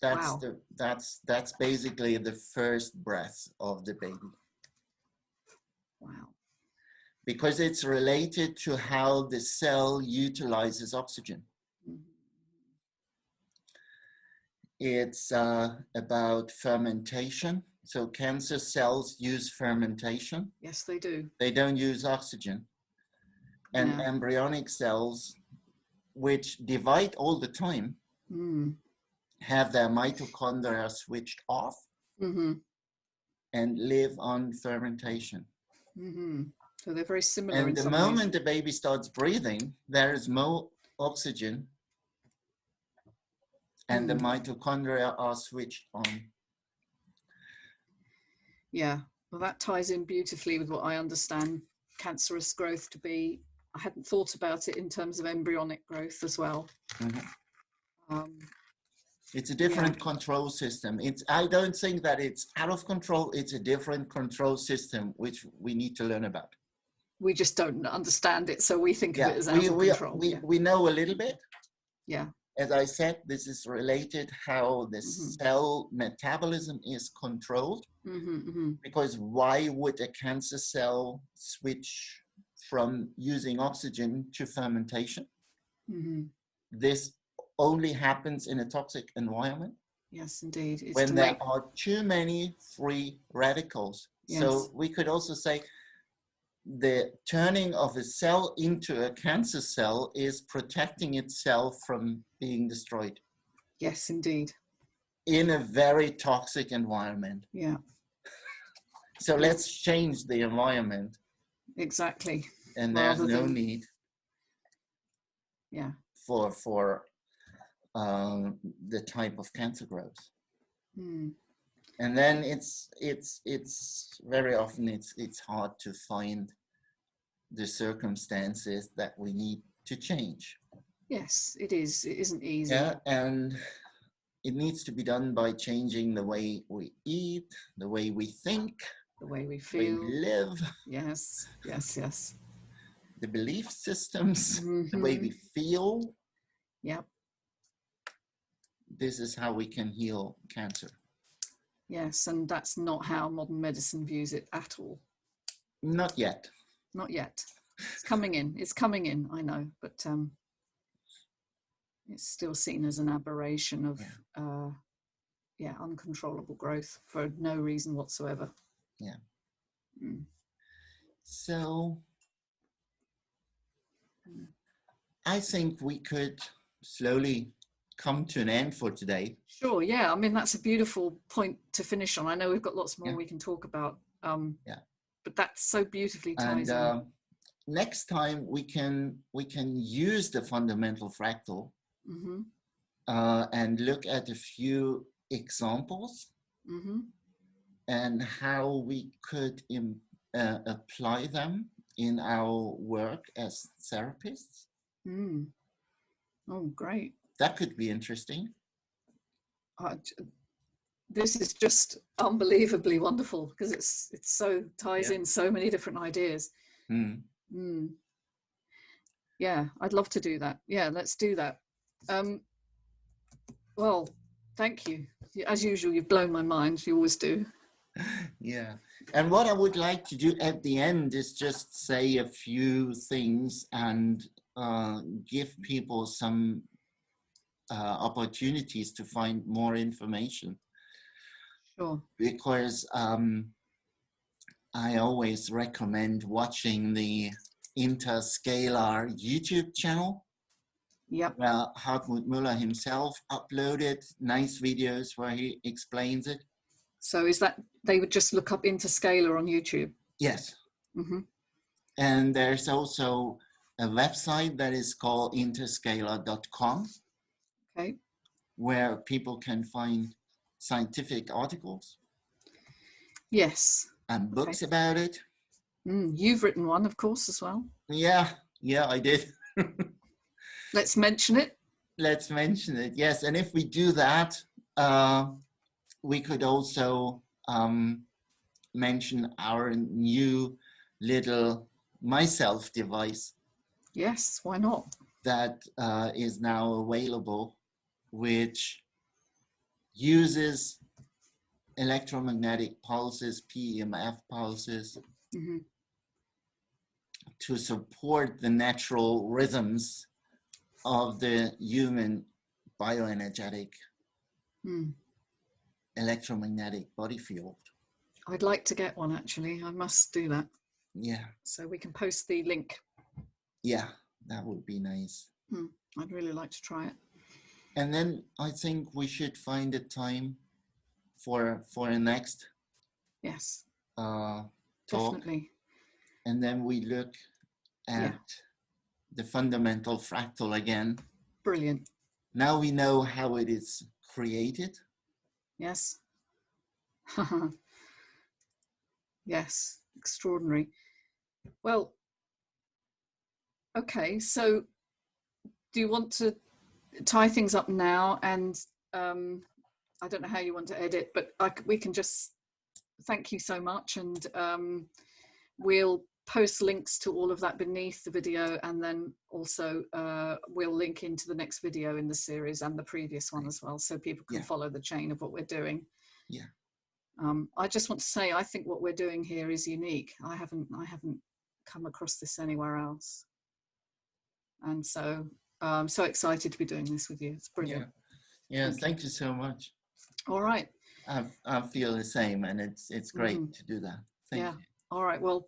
that's basically the first breath of the baby. Wow. Because it's related to how the cell utilizes oxygen. It's about fermentation So cancer cells use fermentation. Yes, they do. They don't use oxygen. And Yeah. embryonic cells, which divide all the time, have their mitochondria switched off and live on fermentation. So they're very similar And in the some moment ways. the baby starts breathing, there is more oxygen and the mitochondria are switched on. Yeah, well, that ties in beautifully with what I understand cancerous growth to be. I hadn't thought about it in terms of embryonic growth as well. It's a different control system. I don't think that it's out of control. It's a different control system, which we need to learn about. We just don't understand it, so we think of it as out of control. We know a little bit. Yeah. As I said, this is related how the cell metabolism is controlled. Because why would a cancer cell switch from using oxygen to fermentation? This only happens in a toxic environment. Yes, indeed. It's when there are too many free radicals. Yes. So we could also say the turning of a cell into a cancer cell is protecting itself from being destroyed. Yes, indeed. In a very toxic environment. Yeah. So let's change the environment. Exactly. And there's no need for the type of cancer growth. And then it's very often it's hard to find the circumstances that we need to change. Yes, it is. It isn't easy. Yeah, and it needs to be done by changing the way we eat, the way we think, the way we feel, the way we live. Yes, yes, yes. The belief systems, the way we feel. Yep. This is how we can heal cancer. Yes, and that's not how modern medicine views it at all. Not yet. Not yet. It's coming in. It's coming in, I know, but it's still seen as an aberration of uncontrollable growth for no reason whatsoever. Yeah. So I think we could slowly come to an end for today. Sure, yeah. I mean, that's a beautiful point to finish on. I know we've got lots more we can talk about. But that's so beautifully ties in. Next time we can use the fundamental fractal and look at a few examples and how we could apply them in our work as therapists. Oh, great. That could be interesting. This is just unbelievably wonderful because it's so ties in so many different ideas. Yeah, I'd love to do that. Yeah, let's do that. Well, thank you. As usual, you've blown my mind. You always do. Yeah. And what I would like to do at the end is just say a few things and give people some opportunities to find more information. Sure. Because I always recommend watching the Interscalar YouTube channel. Yep. Where Hartmut Müller himself uploaded nice videos where he explains it. So is that they would just look up Interscalar on YouTube? Yes. And there's also a website that is called interscalar.com. Okay. Where people can find scientific articles. Yes. And books about it. You've written one, of course, as well. Yeah, I did. Let's mention it. Let's mention it, yes. And if we do that, we could also mention our new little myself device. Yes, why not? That is now available, which uses electromagnetic pulses, PEMF pulses, to support the natural rhythms of the human bioenergetic electromagnetic body field. I'd like to get one, actually. I must do that. Yeah. So we can post the link. Yeah, that would be nice. I'd really like to try it. And then I think we should find a time for a next Yes. talk. Definitely. And then we look at the fundamental fractal again. Brilliant. Now we know how it is created. Yes. Yes, extraordinary. Well, okay, so do you want to tie things up now? And I don't know how you want to edit, but we can just thank you so much, and we'll post links to all of that beneath the video, and then also we'll link into the next video in the series and the previous one as well, so people can follow the chain of what we're doing. Yeah. I just want to say, I think what we're doing here is unique. I haven't come across this anywhere else, and so I'm so excited to be doing this with you. It's brilliant. Yeah. Thank you so much. All right. I feel the same, and it's great to do that. Thank you. All right. Well,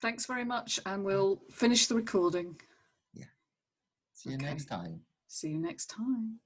thanks very much, and we'll finish the recording. Yeah. See you next time. See you next time.